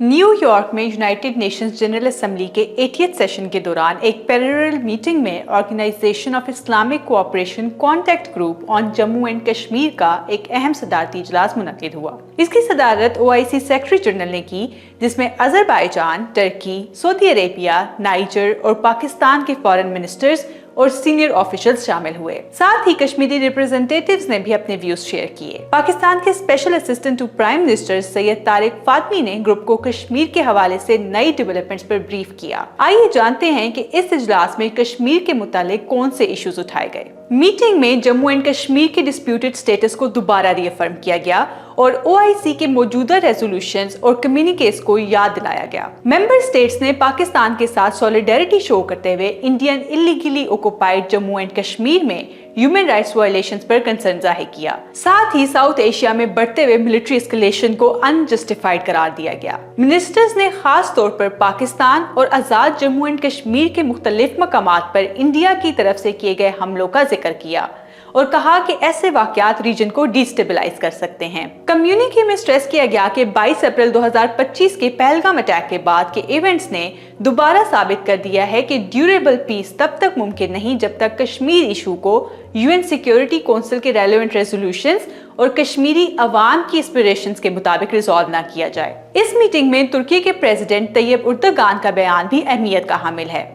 New York में United Nations General Assembly के 80th session के दौरान एक पैरेलल मीटिंग में Organisation of Islamic Cooperation contact group on Jammu and Kashmir का एक अहम सदारती इजलास मुनक्किद हुआ। इसकी सदारत OIC सेक्रेटरी जनरल ने की, जिसमें Azerbaijan, Turkey, Saudi Arabia, niger और पाकिस्तान के फॉरेन मिनिस्टर्स और सीनियर ऑफिशियल्स शामिल हुए। साथ ही कश्मीरी रिप्रेजेंटेटिव्स ने भी अपने व्यूज शेयर किए। पाकिस्तान के special assistant to prime minister Syed Tariq Fatmi ने ग्रुप को कश्मीर के हवाले से नई डेवलपमेंट्स पर ब्रीफ किया। आइए जानते हैं कि इस इजलास में कश्मीर के मुतालिक कौन से इश्यूज उठाए गए। मीटिंग में जम्मू एंड कश्मीर के डिस्प्यूटेड स्टेटस को दोबारा रीअफर्म किया गया और OIC के मौजूदा रेजोल्यूशंस और कम्युनिकेस को याद दिलाया गया। मेंबर स्टेट्स ने पाकिस्तान के साथ सॉलिडेरिटी शो करते हुए Indian illegally occupied Jammu and Kashmir में ह्यूमन राइट्स वायलेशंस पर कंसर्न जाहिर किया। साथ ही साउथ एशिया में बढ़ते हुए मिलिट्री एस्केलेशन को अनजस्टिफाइड करार दिया गया। मिनिस्टर्स ने खास तौर पर पाकिस्तान और आजाद जम्मू एंड कश्मीर के मुख्तलिफ मकामात पर इंडिया की तरफ से किए गए हमलों का जिक्र किया और कहा कि ऐसे वाकयात रीजन को डिस्टेबलाइज कर सकते हैं। कम्युनिके में स्ट्रेस किया गया कि 22 अप्रैल 2025 के पहलगाम अटैक के बाद के इवेंट्स ने दोबारा साबित कर दिया है कि ड्यूरेबल पीस तब तक मुमकिन नहीं जब तक कश्मीर इशू को UN सिक्योरिटी काउंसिल के रेलेवेंट रेजोल्यूशंस और कश्मीरी अवाम की एस्पिरेशंस के मुताबिक रिजॉल्व ना किया जाए। इस मीटिंग में तुर्की के प्रेसिडेंट तैयब उर्दगान का बयान भी अहमियत का हामिल है।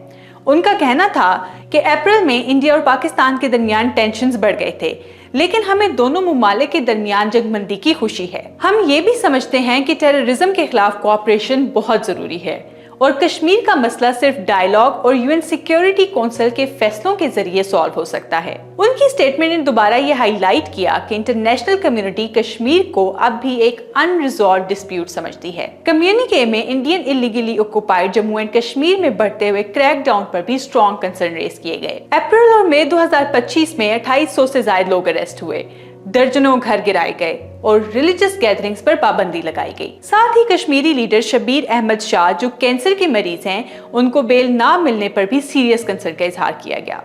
उनका कहना था कि अप्रैल में इंडिया और पाकिस्तान के दरमियान टेंशन्स बढ़ गए थे, लेकिन हमें दोनों मुमालिक के दरमियान जंगबंदी की खुशी है। हम ये भी समझते हैं कि टेररिज्म के खिलाफ कोऑपरेशन बहुत जरूरी है और कश्मीर का मसला सिर्फ डायलॉग और UN सिक्योरिटी काउंसिल के फैसलों के जरिए सॉल्व हो सकता है। उनकी स्टेटमेंट ने दोबारा ये हाईलाइट किया कि इंटरनेशनल कम्युनिटी कश्मीर को अब भी एक अनरिजॉल्व डिस्प्यूट समझती है। कम्युनिके में Indian illegally occupied Jammu and Kashmir में बढ़ते हुए क्रैकडाउन पर भी स्ट्रॉन्ग कंसर्न रेज किए गए। अप्रैल और मई 2025 में 2800 से ज्यादा लोग अरेस्ट हुए, दर्जनों घर गिराए गए और रिलीजियस गैदरिंग्स पर पाबंदी लगाई गई। साथ ही कश्मीरी लीडर शबीर अहमद शाह जो कैंसर के मरीज हैं, उनको बेल ना मिलने पर भी सीरियस कंसर्न का इजहार किया गया।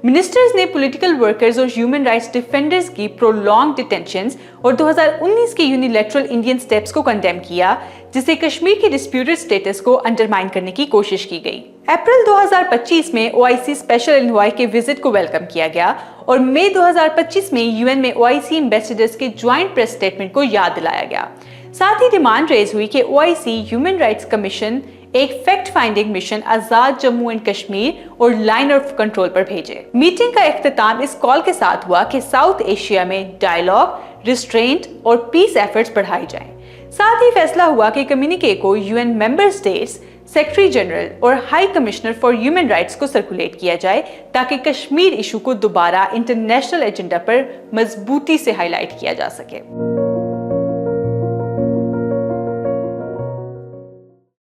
मिनिस्टर्स ने पॉलिटिकल वर्कर्स और ह्यूमन राइट्स डिफेंडर्स की प्रोलॉन्ग डिटेंशंस और 2019 के यूनिलैटरल इंडियन स्टेप्स को कंडेम किया, जिससे कश्मीर के डिस्प्यूटेड स्टेटस को अंडरमाइन करने की कोशिश की गई। अप्रैल 2025 में OIC स्पेशल एनवॉय के विजिट को वेलकम किया गया और मई 2025 में UN में OIC एम्बेसडर्स के ज्वाइंट प्रेस स्टेटमेंट को याद दिलाया गया। साथ ही डिमांड रेज हुई कि OIC ह्यूमन राइट्स कमीशन एक fact finding mission Azad Jammu and Kashmir और लाइन ऑफ कंट्रोल पर भेजे। मीटिंग का इख्तिताम इस कॉल के साथ हुआ कि साउथ एशिया में डायलॉग, रिस्ट्रेंट और पीस एफर्ट्स बढ़ाई जाएं। साथ ही फैसला हुआ कि कम्युनिके को UN member states, secretary general और high commissioner for human rights को सर्कुलेट किया जाए ताकि कश्मीर इशू को दोबारा इंटरनेशनल एजेंडा पर मजबूती से हाईलाइट किया जा सके।